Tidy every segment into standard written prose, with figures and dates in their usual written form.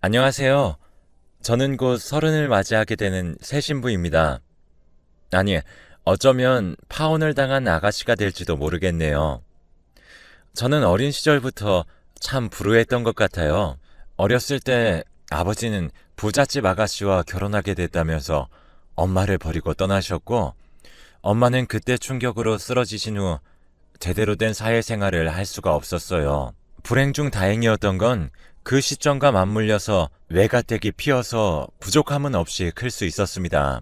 안녕하세요. 저는 곧 서른을 맞이하게 되는 새 신부입니다. 아니, 어쩌면 파혼을 당한 아가씨가 될지도 모르겠네요. 저는 어린 시절부터 참 불우했던 것 같아요. 어렸을 때 아버지는 부잣집 아가씨와 결혼하게 됐다면서 엄마를 버리고 떠나셨고, 엄마는 그때 충격으로 쓰러지신 후 제대로 된 사회생활을 할 수가 없었어요. 불행 중 다행이었던 건 그 시점과 맞물려서 외가댁이 피어서 부족함은 없이 클 수 있었습니다.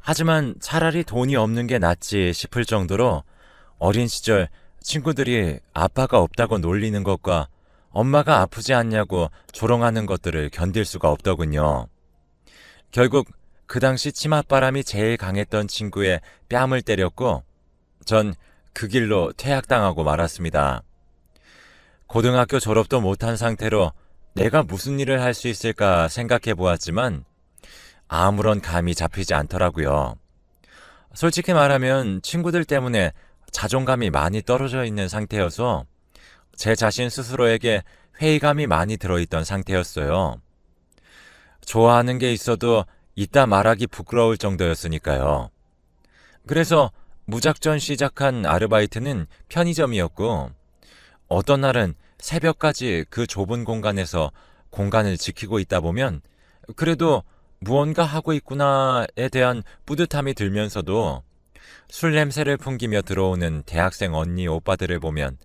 하지만 차라리 돈이 없는 게 낫지 싶을 정도로 어린 시절 친구들이 아빠가 없다고 놀리는 것과 엄마가 아프지 않냐고 조롱하는 것들을 견딜 수가 없더군요. 결국 그 당시 치맛바람이 제일 강했던 친구의 뺨을 때렸고 전 그 길로 퇴학당하고 말았습니다. 고등학교 졸업도 못한 상태로 내가 무슨 일을 할 수 있을까 생각해 보았지만 아무런 감이 잡히지 않더라고요. 솔직히 말하면 친구들 때문에 자존감이 많이 떨어져 있는 상태여서 제 자신 스스로에게 회의감이 많이 들어있던 상태였어요. 좋아하는 게 있어도 이따 말하기 부끄러울 정도였으니까요. 그래서 무작정 시작한 아르바이트는 편의점이었고 어떤 날은 새벽까지 그 좁은 공간에서 공간을 지키고 있다 보면 그래도 무언가 하고 있구나에 대한 뿌듯함이 들면서도 술 냄새를 풍기며 들어오는 대학생 언니 오빠들을 보면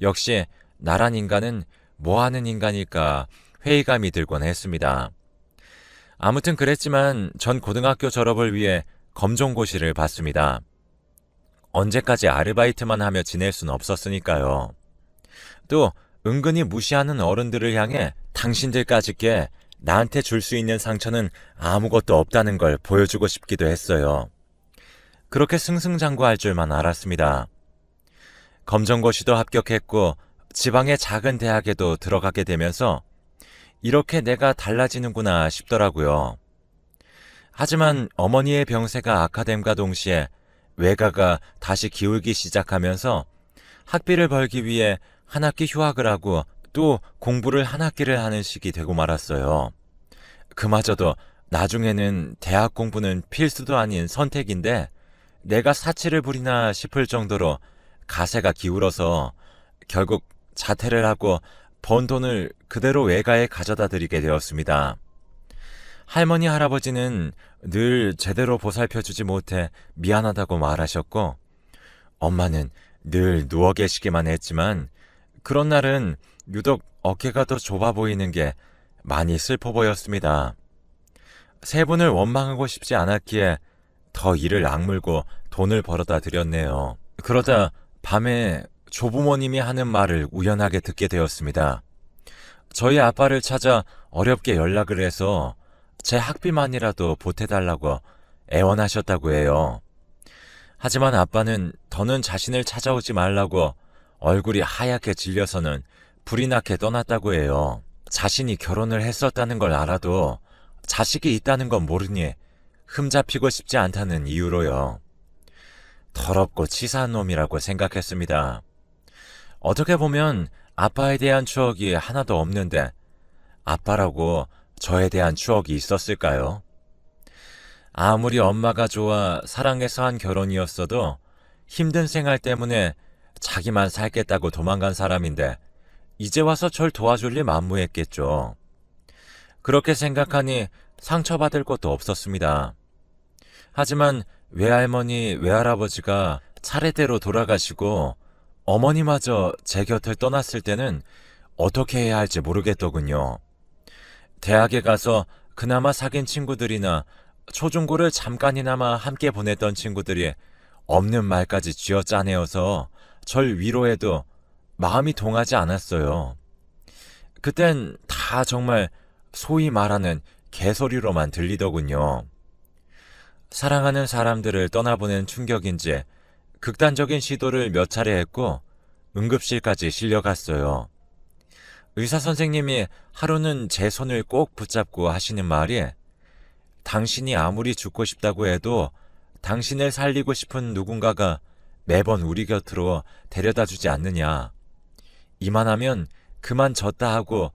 역시 나란 인간은 뭐 하는 인간일까 회의감이 들곤 했습니다. 아무튼 그랬지만 전 고등학교 졸업을 위해 검정고시를 봤습니다. 언제까지 아르바이트만 하며 지낼 순 없었으니까요. 또 은근히 무시하는 어른들을 향해 당신들까짓게 나한테 줄 수 있는 상처는 아무것도 없다는 걸 보여주고 싶기도 했어요. 그렇게 승승장구할 줄만 알았습니다. 검정고시도 합격했고 지방의 작은 대학에도 들어가게 되면서 이렇게 내가 달라지는구나 싶더라고요. 하지만 어머니의 병세가 악화됨과 동시에 외가가 다시 기울기 시작하면서 학비를 벌기 위해 한 학기 휴학을 하고 또 공부를 한 학기를 하는 식이 되고 말았어요. 그마저도 나중에는 대학 공부는 필수도 아닌 선택인데 내가 사치를 부리나 싶을 정도로 가세가 기울어서 결국 자퇴를 하고 번 돈을 그대로 외가에 가져다 드리게 되었습니다. 할머니 할아버지는 늘 제대로 보살펴주지 못해 미안하다고 말하셨고 엄마는 늘 누워 계시기만 했지만 그런 날은 유독 어깨가 더 좁아 보이는 게 많이 슬퍼 보였습니다. 세 분을 원망하고 싶지 않았기에 더 일을 악물고 돈을 벌어다 드렸네요. 그러다 밤에 조부모님이 하는 말을 우연하게 듣게 되었습니다. 저희 아빠를 찾아 어렵게 연락을 해서 제 학비만이라도 보태달라고 애원하셨다고 해요. 하지만 아빠는 더는 자신을 찾아오지 말라고 얼굴이 하얗게 질려서는 불이 나게 떠났다고 해요. 자신이 결혼을 했었다는 걸 알아도 자식이 있다는 건 모르니 흠잡히고 싶지 않다는 이유로요. 더럽고 치사한 놈이라고 생각했습니다. 어떻게 보면 아빠에 대한 추억이 하나도 없는데 아빠라고 저에 대한 추억이 있었을까요? 아무리 엄마가 좋아 사랑해서 한 결혼이었어도 힘든 생활 때문에 자기만 살겠다고 도망간 사람인데 이제 와서 절 도와줄 리 만무했겠죠. 그렇게 생각하니 상처받을 것도 없었습니다. 하지만 외할머니, 외할아버지가 차례대로 돌아가시고 어머니마저 제 곁을 떠났을 때는 어떻게 해야 할지 모르겠더군요. 대학에 가서 그나마 사귄 친구들이나 초중고를 잠깐이나마 함께 보냈던 친구들이 없는 말까지 쥐어짜내어서 절 위로해도 마음이 동하지 않았어요. 그땐 다 정말 소위 말하는 개소리로만 들리더군요. 사랑하는 사람들을 떠나보낸 충격인지 극단적인 시도를 몇 차례 했고 응급실까지 실려갔어요. 의사 선생님이 하루는 제 손을 꼭 붙잡고 하시는 말이 당신이 아무리 죽고 싶다고 해도 당신을 살리고 싶은 누군가가 매번 우리 곁으로 데려다 주지 않느냐. 이만하면 그만 졌다 하고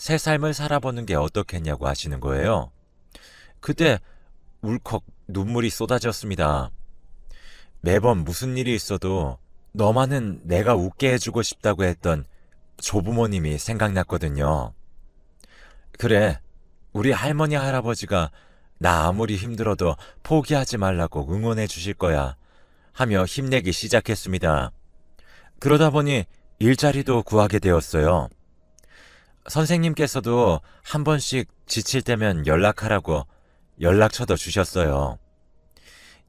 새 삶을 살아보는 게 어떻겠냐고 하시는 거예요. 그때 울컥 눈물이 쏟아졌습니다. 매번 무슨 일이 있어도 너만은 내가 웃게 해주고 싶다고 했던 조부모님이 생각났거든요. 그래, 우리 할머니 할아버지가 나 아무리 힘들어도 포기하지 말라고 응원해 주실 거야 하며 힘내기 시작했습니다. 그러다 보니 일자리도 구하게 되었어요. 선생님께서도 한 번씩 지칠 때면 연락하라고 연락처도 주셨어요.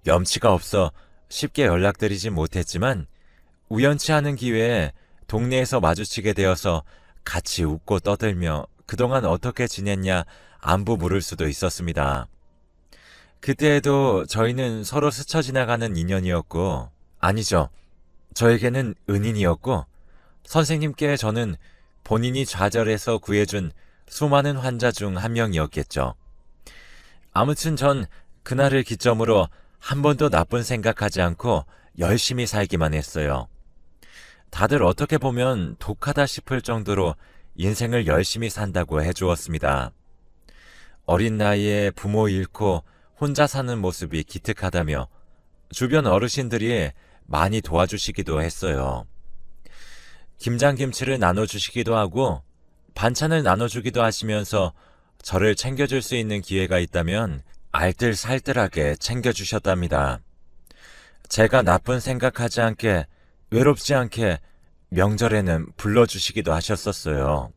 염치가 없어 쉽게 연락드리진 못했지만 우연치 않은 기회에 동네에서 마주치게 되어서 같이 웃고 떠들며 그동안 어떻게 지냈냐 안부 물을 수도 있었습니다. 그때에도 저희는 서로 스쳐 지나가는 인연이었고, 아니죠. 저에게는 은인이었고, 선생님께 저는 본인이 좌절해서 구해준 수많은 환자 중 한 명이었겠죠. 아무튼 전 그날을 기점으로 한 번도 나쁜 생각하지 않고 열심히 살기만 했어요. 다들 어떻게 보면 독하다 싶을 정도로 인생을 열심히 산다고 해주었습니다. 어린 나이에 부모 잃고 혼자 사는 모습이 기특하다며 주변 어르신들이 많이 도와주시기도 했어요. 김장김치를 나눠주시기도 하고 반찬을 나눠주기도 하시면서 저를 챙겨줄 수 있는 기회가 있다면 알뜰살뜰하게 챙겨주셨답니다. 제가 나쁜 생각하지 않게 외롭지 않게 명절에는 불러주시기도 하셨었어요.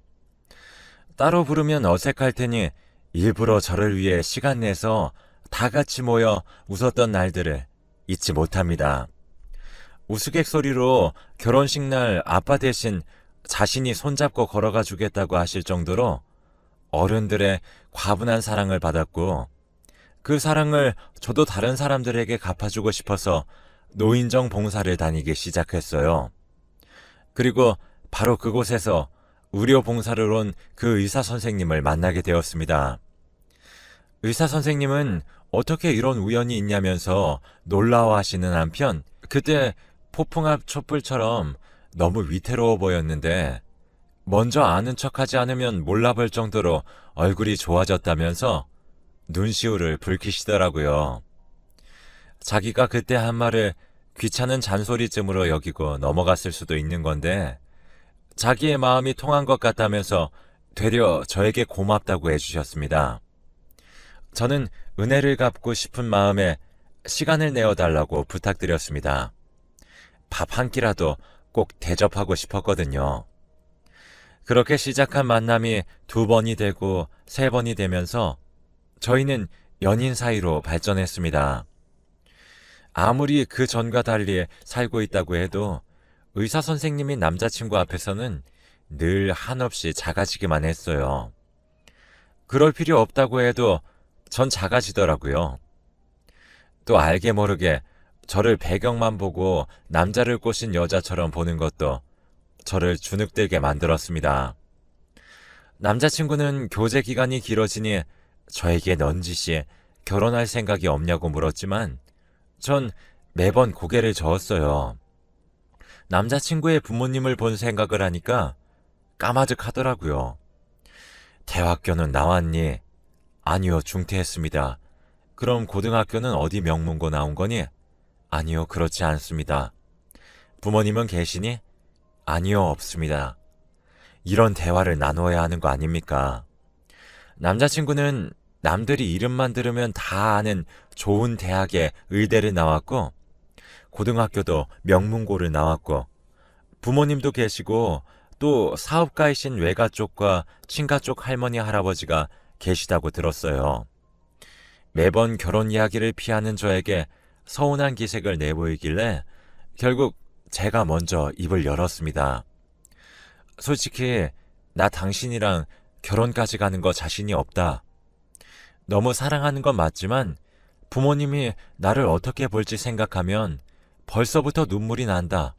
따로 부르면 어색할 테니 일부러 저를 위해 시간 내서 다 같이 모여 웃었던 날들을 잊지 못합니다. 우스갯소리로 결혼식 날 아빠 대신 자신이 손잡고 걸어가 주겠다고 하실 정도로 어른들의 과분한 사랑을 받았고 그 사랑을 저도 다른 사람들에게 갚아주고 싶어서 노인정 봉사를 다니기 시작했어요. 그리고 바로 그곳에서 의료 봉사를 온 그 의사 선생님을 만나게 되었습니다. 의사 선생님은 어떻게 이런 우연이 있냐면서 놀라워하시는 한편 그때 폭풍 앞 촛불처럼 너무 위태로워 보였는데 먼저 아는 척하지 않으면 몰라볼 정도로 얼굴이 좋아졌다면서 눈시울을 붉히시더라고요. 자기가 그때 한 말을 귀찮은 잔소리쯤으로 여기고 넘어갔을 수도 있는 건데 자기의 마음이 통한 것 같다면서 되려 저에게 고맙다고 해주셨습니다. 저는 은혜를 갚고 싶은 마음에 시간을 내어달라고 부탁드렸습니다. 밥 한 끼라도 꼭 대접하고 싶었거든요. 그렇게 시작한 만남이 2번이 되고 3번이 되면서 저희는 연인 사이로 발전했습니다. 아무리 그 전과 달리 살고 있다고 해도 의사 선생님이 남자친구 앞에서는 늘 한없이 작아지기만 했어요. 그럴 필요 없다고 해도 전 작아지더라고요. 또 알게 모르게 저를 배경만 보고 남자를 꼬신 여자처럼 보는 것도 저를 주눅들게 만들었습니다. 남자친구는 교제 기간이 길어지니 저에게 넌지시 결혼할 생각이 없냐고 물었지만 전 매번 고개를 저었어요. 남자친구의 부모님을 본 생각을 하니까 까마득하더라고요. 대학교는 나왔니? 아니요, 중퇴했습니다. 그럼 고등학교는 어디 명문고 나온 거니? 아니요, 그렇지 않습니다. 부모님은 계시니? 아니요, 없습니다. 이런 대화를 나눠야 하는 거 아닙니까? 남자친구는 남들이 이름만 들으면 다 아는 좋은 대학에 의대를 나왔고 고등학교도 명문고를 나왔고 부모님도 계시고 또 사업가이신 외가 쪽과 친가 쪽 할머니 할아버지가 계시다고 들었어요. 매번 결혼 이야기를 피하는 저에게 서운한 기색을 내보이길래 결국 제가 먼저 입을 열었습니다. 솔직히 나 당신이랑 결혼까지 가는 거 자신이 없다. 너무 사랑하는 건 맞지만 부모님이 나를 어떻게 볼지 생각하면 벌써부터 눈물이 난다.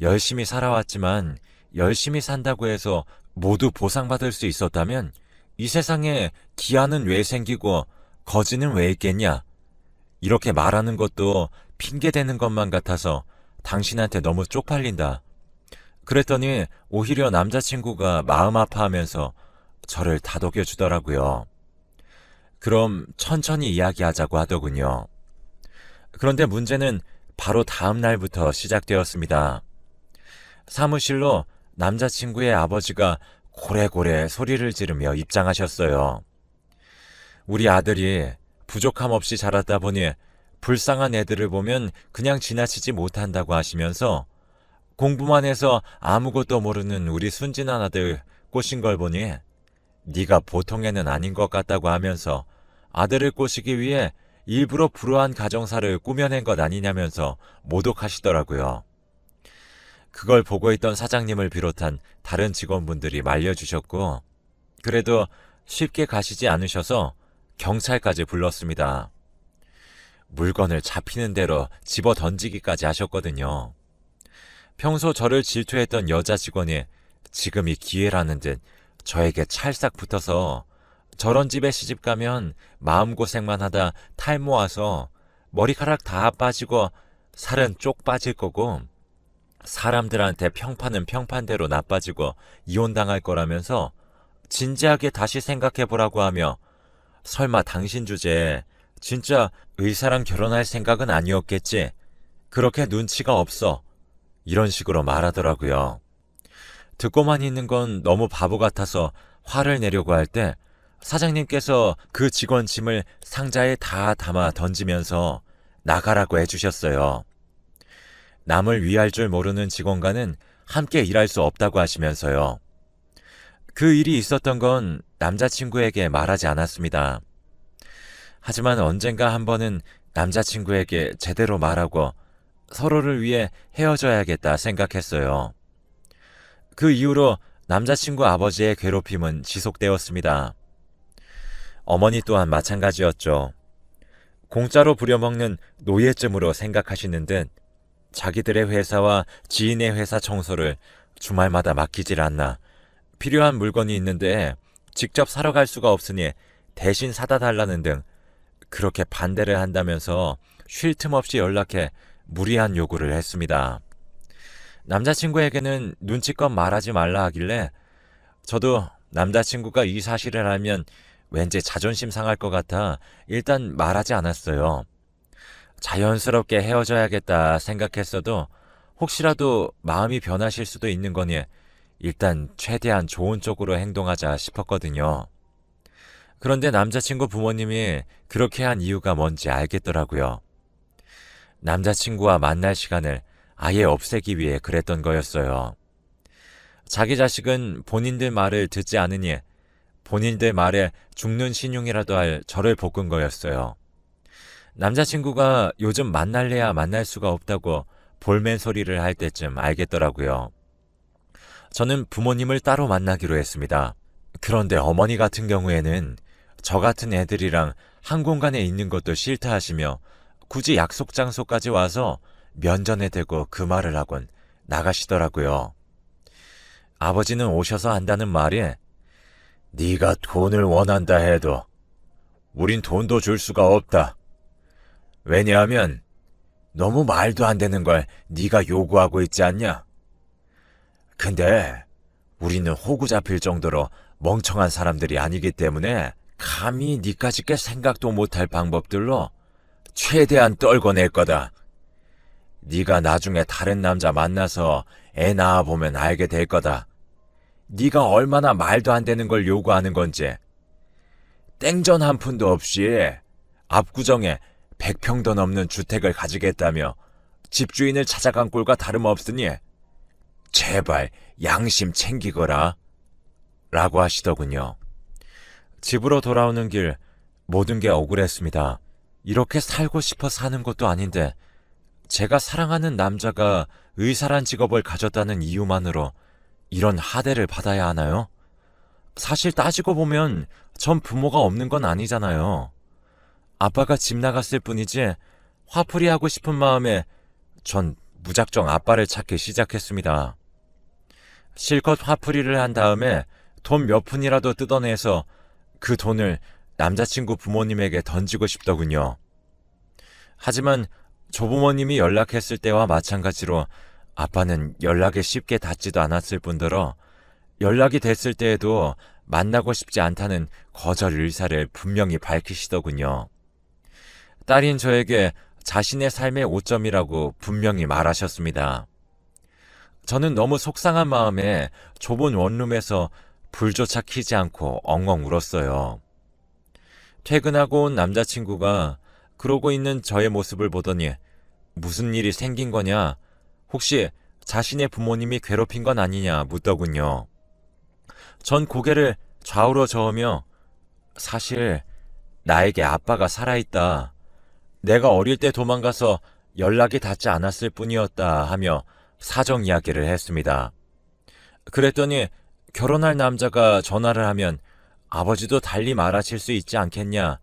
열심히 살아왔지만 열심히 산다고 해서 모두 보상받을 수 있었다면 이 세상에 기아는 왜 생기고 거지는 왜 있겠냐? 이렇게 말하는 것도 핑계대는 것만 같아서 당신한테 너무 쪽팔린다. 그랬더니 오히려 남자친구가 마음 아파하면서 저를 다독여 주더라고요. 그럼 천천히 이야기하자고 하더군요. 그런데 문제는 바로 다음 날부터 시작되었습니다. 사무실로 남자친구의 아버지가 고래고래 소리를 지르며 입장하셨어요. 우리 아들이 부족함 없이 자랐다 보니 불쌍한 애들을 보면 그냥 지나치지 못한다고 하시면서 공부만 해서 아무것도 모르는 우리 순진한 아들 꼬신 걸 보니 네가 보통 애는 아닌 것 같다고 하면서 아들을 꼬시기 위해 일부러 불우한 가정사를 꾸며낸 것 아니냐면서 모독하시더라고요. 그걸 보고 있던 사장님을 비롯한 다른 직원분들이 말려주셨고, 그래도 쉽게 가시지 않으셔서 경찰까지 불렀습니다. 물건을 잡히는 대로 집어 던지기까지 하셨거든요. 평소 저를 질투했던 여자 직원이 지금이 기회라는 듯 저에게 찰싹 붙어서 저런 집에 시집 가면 마음고생만 하다 탈모 와서 머리카락 다 빠지고 살은 쪽 빠질 거고 사람들한테 평판은 평판대로 나빠지고 이혼당할 거라면서 진지하게 다시 생각해 보라고 하며 설마 당신 주제에 진짜 의사랑 결혼할 생각은 아니었겠지? 그렇게 눈치가 없어. 이런 식으로 말하더라고요. 듣고만 있는 건 너무 바보 같아서 화를 내려고 할 때 사장님께서 그 직원 짐을 상자에 다 담아 던지면서 나가라고 해주셨어요. 남을 위할 줄 모르는 직원과는 함께 일할 수 없다고 하시면서요. 그 일이 있었던 건 남자친구에게 말하지 않았습니다. 하지만 언젠가 한 번은 남자친구에게 제대로 말하고 서로를 위해 헤어져야겠다 생각했어요. 그 이후로 남자친구 아버지의 괴롭힘은 지속되었습니다. 어머니 또한 마찬가지였죠. 공짜로 부려먹는 노예쯤으로 생각하시는 듯 자기들의 회사와 지인의 회사 청소를 주말마다 맡기질 않나 필요한 물건이 있는데 직접 사러 갈 수가 없으니 대신 사다 달라는 등 그렇게 반대를 한다면서 쉴 틈 없이 연락해 무리한 요구를 했습니다. 남자친구에게는 눈치껏 말하지 말라 하길래 저도 남자친구가 이 사실을 알면 왠지 자존심 상할 것 같아 일단 말하지 않았어요. 자연스럽게 헤어져야겠다 생각했어도 혹시라도 마음이 변하실 수도 있는 거니 일단 최대한 좋은 쪽으로 행동하자 싶었거든요. 그런데 남자친구 부모님이 그렇게 한 이유가 뭔지 알겠더라고요. 남자친구와 만날 시간을 아예 없애기 위해 그랬던 거였어요. 자기 자식은 본인들 말을 듣지 않으니 본인들 말에 죽는 신용이라도 할 저를 볶은 거였어요. 남자친구가 요즘 만날래야 만날 수가 없다고 볼멘 소리를 할 때쯤 알겠더라고요. 저는 부모님을 따로 만나기로 했습니다. 그런데 어머니 같은 경우에는 저 같은 애들이랑 한 공간에 있는 것도 싫다 하시며 굳이 약속 장소까지 와서 면전에 대고 그 말을 하곤 나가시더라고요. 아버지는 오셔서 한다는 말이 네가 돈을 원한다 해도 우린 돈도 줄 수가 없다. 왜냐하면 너무 말도 안 되는 걸 네가 요구하고 있지 않냐? 근데 우리는 호구 잡힐 정도로 멍청한 사람들이 아니기 때문에 감히 니까짓 게 생각도 못할 방법들로 최대한 떨궈낼 거다. 네가 나중에 다른 남자 만나서 애 낳아보면 알게 될 거다. 네가 얼마나 말도 안 되는 걸 요구하는 건지. 땡전 한 푼도 없이 압구정에 100평도 넘는 주택을 가지겠다며 집주인을 찾아간 꼴과 다름없으니 제발 양심 챙기거라 라고 하시더군요. 집으로 돌아오는 길 모든 게 억울했습니다. 이렇게 살고 싶어 사는 것도 아닌데 제가 사랑하는 남자가 의사란 직업을 가졌다는 이유만으로 이런 하대를 받아야 하나요? 사실 따지고 보면 전 부모가 없는 건 아니잖아요. 아빠가 집 나갔을 뿐이지 화풀이 하고 싶은 마음에 전 무작정 아빠를 찾기 시작했습니다. 실컷 화풀이를 한 다음에 돈 몇 푼이라도 뜯어내서 그 돈을 남자친구 부모님에게 던지고 싶더군요. 하지만 조부모님이 연락했을 때와 마찬가지로 아빠는 연락에 쉽게 닿지도 않았을 뿐더러 연락이 됐을 때에도 만나고 싶지 않다는 거절 의사를 분명히 밝히시더군요. 딸인 저에게 자신의 삶의 오점이라고 분명히 말하셨습니다. 저는 너무 속상한 마음에 좁은 원룸에서 불조차 켜지 않고 엉엉 울었어요. 퇴근하고 온 남자친구가 그러고 있는 저의 모습을 보더니 무슨 일이 생긴 거냐, 혹시 자신의 부모님이 괴롭힌 건 아니냐 묻더군요. 전 고개를 좌우로 저으며 사실 나에게 아빠가 살아있다. 내가 어릴 때 도망가서 연락이 닿지 않았을 뿐이었다 하며 사정 이야기를 했습니다. 그랬더니 결혼할 남자가 전화를 하면 아버지도 달리 말하실 수 있지 않겠냐.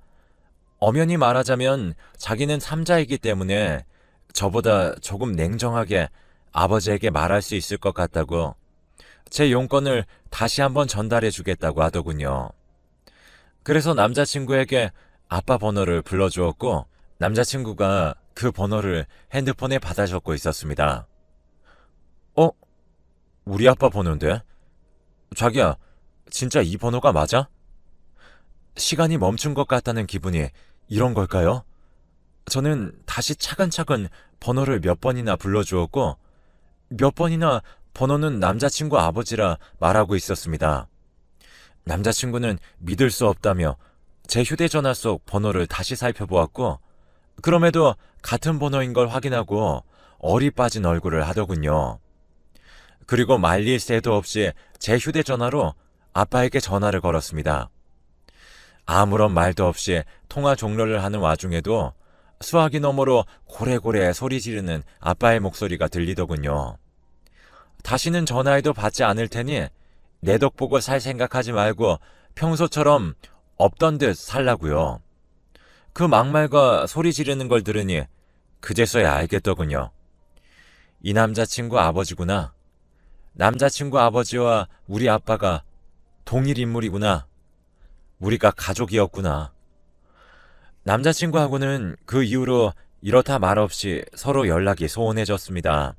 엄연히 말하자면 자기는 삼자이기 때문에 저보다 조금 냉정하게 아버지에게 말할 수 있을 것 같다고 제 용건을 다시 한번 전달해 주겠다고 하더군요. 그래서 남자친구에게 아빠 번호를 불러주었고 남자친구가 그 번호를 핸드폰에 받아 적고 있었습니다. 우리 아빠 번호인데? 자기야, 진짜 이 번호가 맞아? 시간이 멈춘 것 같다는 기분이 이런 걸까요? 저는 다시 차근차근 번호를 몇 번이나 불러주었고 몇 번이나 번호는 남자친구 아버지라 말하고 있었습니다. 남자친구는 믿을 수 없다며 제 휴대전화 속 번호를 다시 살펴보았고 그럼에도 같은 번호인 걸 확인하고 얼이 빠진 얼굴을 하더군요. 그리고 말릴 새도 없이 제 휴대전화로 아빠에게 전화를 걸었습니다. 아무런 말도 없이 통화 종료를 하는 와중에도 수화기 너머로 고래고래 소리 지르는 아빠의 목소리가 들리더군요. 다시는 전화해도 받지 않을 테니 내 덕 보고 살 생각하지 말고 평소처럼 없던 듯 살라고요. 그 막말과 소리 지르는 걸 들으니 그제서야 알겠더군요. 이 남자친구 아버지구나. 남자친구 아버지와 우리 아빠가 동일 인물이구나. 우리가 가족이었구나. 남자친구하고는 그 이후로 이렇다 말없이 서로 연락이 소원해졌습니다.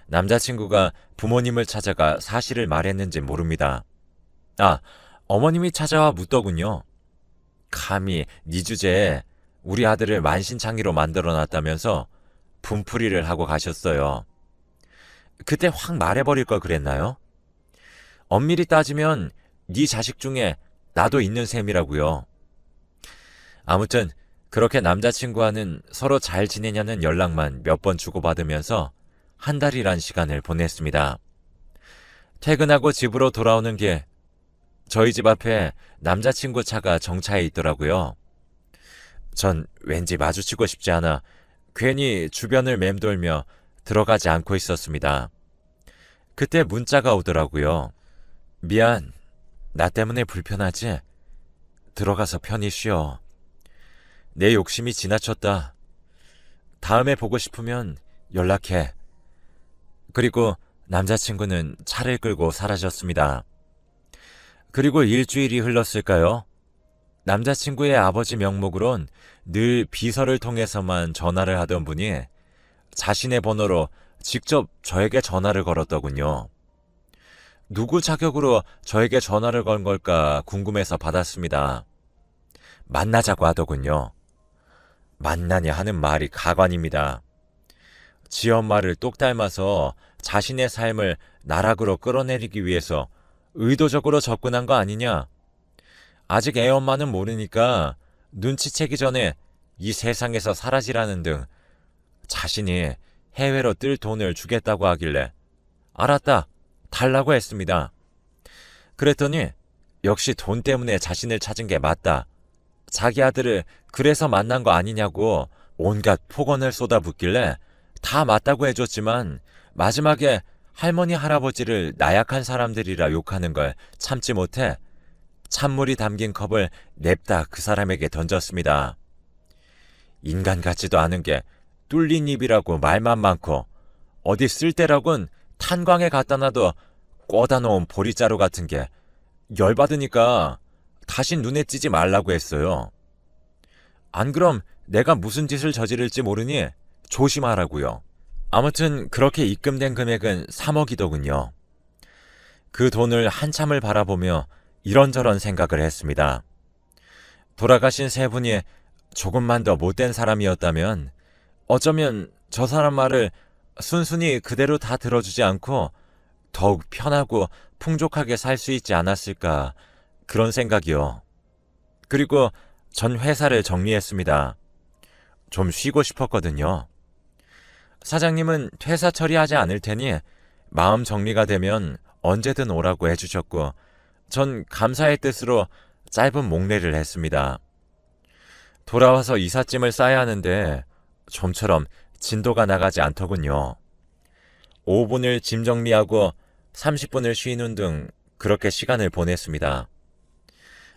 남자친구가 부모님을 찾아가 사실을 말했는지 모릅니다. 어머님이 찾아와 묻더군요. 감히 네 주제에 우리 아들을 만신창이로 만들어놨다면서 분풀이를 하고 가셨어요. 그때 확 말해버릴 걸 그랬나요? 엄밀히 따지면 네 자식 중에 나도 있는 셈이라고요. 아무튼 그렇게 남자친구와는 서로 잘 지내냐는 연락만 몇 번 주고받으면서 한 달이란 시간을 보냈습니다. 퇴근하고 집으로 돌아오는 길, 저희 집 앞에 남자친구 차가 정차해 있더라고요. 전 왠지 마주치고 싶지 않아 괜히 주변을 맴돌며 들어가지 않고 있었습니다. 그때 문자가 오더라고요. 미안, 나 때문에 불편하지? 들어가서 편히 쉬어. 내 욕심이 지나쳤다. 다음에 보고 싶으면 연락해. 그리고 남자친구는 차를 끌고 사라졌습니다. 그리고 일주일이 흘렀을까요? 남자친구의 아버지 명목으론 늘 비서를 통해서만 전화를 하던 분이 자신의 번호로 직접 저에게 전화를 걸었더군요. 누구 자격으로 저에게 전화를 건 걸까 궁금해서 받았습니다. 만나자고 하더군요. 만나냐 하는 말이 가관입니다. 지 엄마를 똑 닮아서 자신의 삶을 나락으로 끌어내리기 위해서 의도적으로 접근한 거 아니냐? 아직 애 엄마는 모르니까 눈치채기 전에 이 세상에서 사라지라는 등 자신이 해외로 뜰 돈을 주겠다고 하길래 알았다, 달라고 했습니다. 그랬더니 역시 돈 때문에 자신을 찾은 게 맞다. 자기 아들을 그래서 만난 거 아니냐고 온갖 폭언을 쏟아붓길래 다 맞다고 해줬지만 마지막에 할머니 할아버지를 나약한 사람들이라 욕하는 걸 참지 못해 찬물이 담긴 컵을 냅다 그 사람에게 던졌습니다. 인간 같지도 않은 게 뚫린 입이라고 말만 많고 어디 쓸데라곤 탄광에 갖다 놔도 꽂아 놓은 보리자루 같은 게 열받으니까 다시 눈에 띄지 말라고 했어요. 안 그럼 내가 무슨 짓을 저지를지 모르니 조심하라고요. 아무튼 그렇게 입금된 금액은 3억이더군요. 그 돈을 한참을 바라보며 이런저런 생각을 했습니다. 돌아가신 세 분이 조금만 더 못된 사람이었다면 어쩌면 저 사람 말을 순순히 그대로 다 들어주지 않고 더욱 편하고 풍족하게 살 수 있지 않았을까, 그런 생각이요. 그리고 전 회사를 정리했습니다. 좀 쉬고 싶었거든요. 사장님은 퇴사 처리하지 않을 테니 마음 정리가 되면 언제든 오라고 해주셨고, 전 감사의 뜻으로 짧은 목례를 했습니다. 돌아와서 이삿짐을 싸야 하는데 좀처럼 진도가 나가지 않더군요. 5분을 짐 정리하고 30분을 쉬는 등 그렇게 시간을 보냈습니다.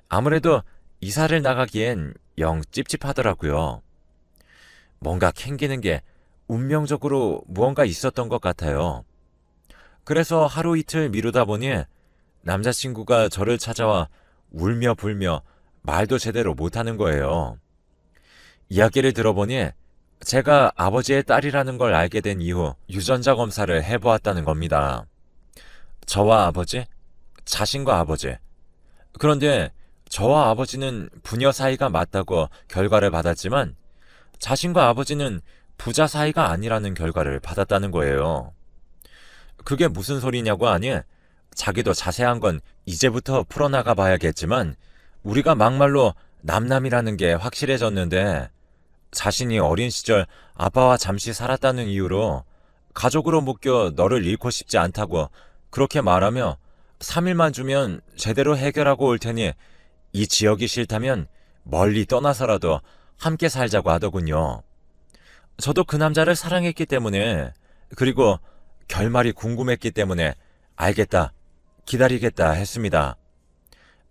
아무래도 이사를 나가기엔 영 찝찝하더라고요. 뭔가 캥기는 게 운명적으로 무언가 있었던 것 같아요. 그래서 하루 이틀 미루다 보니 남자친구가 저를 찾아와 울며 불며 말도 제대로 못하는 거예요. 이야기를 들어보니 제가 아버지의 딸이라는 걸 알게 된 이후 유전자 검사를 해보았다는 겁니다. 저와 아버지, 자신과 아버지. 그런데 저와 아버지는 부녀 사이가 맞다고 결과를 받았지만 자신과 아버지는 부자 사이가 아니라는 결과를 받았다는 거예요. 그게 무슨 소리냐고 하니 자기도 자세한 건 이제부터 풀어나가 봐야겠지만 우리가 막말로 남남이라는 게 확실해졌는데 자신이 어린 시절 아빠와 잠시 살았다는 이유로 가족으로 묶여 너를 잃고 싶지 않다고 그렇게 말하며 3일만 주면 제대로 해결하고 올 테니 이 지역이 싫다면 멀리 떠나서라도 함께 살자고 하더군요. 저도 그 남자를 사랑했기 때문에, 그리고 결말이 궁금했기 때문에 알겠다, 기다리겠다 했습니다.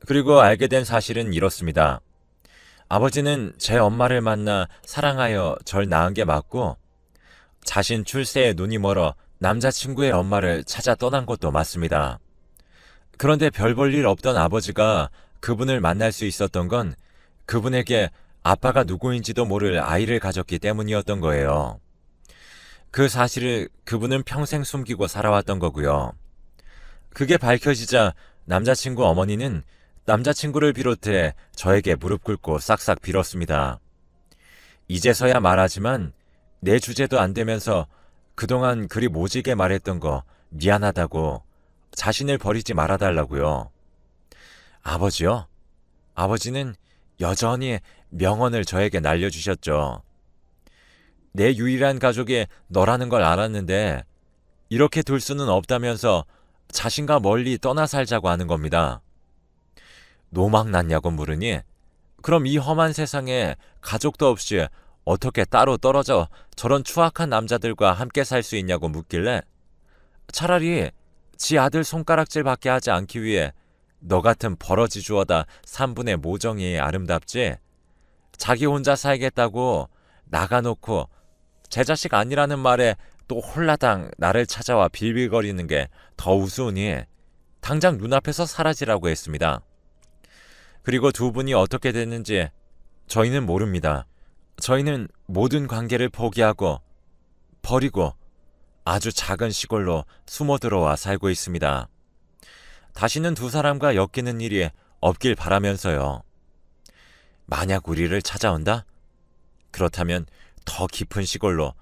그리고 알게 된 사실은 이렇습니다. 아버지는 제 엄마를 만나 사랑하여 절 낳은 게 맞고 자신 출세에 눈이 멀어 남자친구의 엄마를 찾아 떠난 것도 맞습니다. 그런데 별 볼 일 없던 아버지가 그분을 만날 수 있었던 건 그분에게 아빠가 누구인지도 모를 아이를 가졌기 때문이었던 거예요. 그 사실을 그분은 평생 숨기고 살아왔던 거고요. 그게 밝혀지자 남자친구 어머니는 남자친구를 비롯해 저에게 무릎 꿇고 싹싹 빌었습니다. 이제서야 말하지만 내 주제도 안 되면서 그동안 그리 모지게 말했던 거 미안하다고, 자신을 버리지 말아달라고요. 아버지요? 아버지는 여전히 명언을 저에게 날려주셨죠. 내 유일한 가족이 너라는 걸 알았는데 이렇게 둘 수는 없다면서 자신과 멀리 떠나 살자고 하는 겁니다. 노망 났냐고 물으니 그럼 이 험한 세상에 가족도 없이 어떻게 따로 떨어져 저런 추악한 남자들과 함께 살 수 있냐고 묻길래 차라리 지 아들 손가락질 받게 하지 않기 위해 너 같은 버러지 주워다 3분의 모정이 아름답지, 자기 혼자 살겠다고 나가놓고 제 자식 아니라는 말에 또 홀라당 나를 찾아와 빌빌거리는 게 더 우스우니 당장 눈앞에서 사라지라고 했습니다. 그리고 두 분이 어떻게 됐는지 저희는 모릅니다. 저희는 모든 관계를 포기하고 버리고 아주 작은 시골로 숨어 들어와 살고 있습니다. 다시는 두 사람과 엮이는 일이 없길 바라면서요. 만약 우리를 찾아온다? 그렇다면 더 깊은 시골로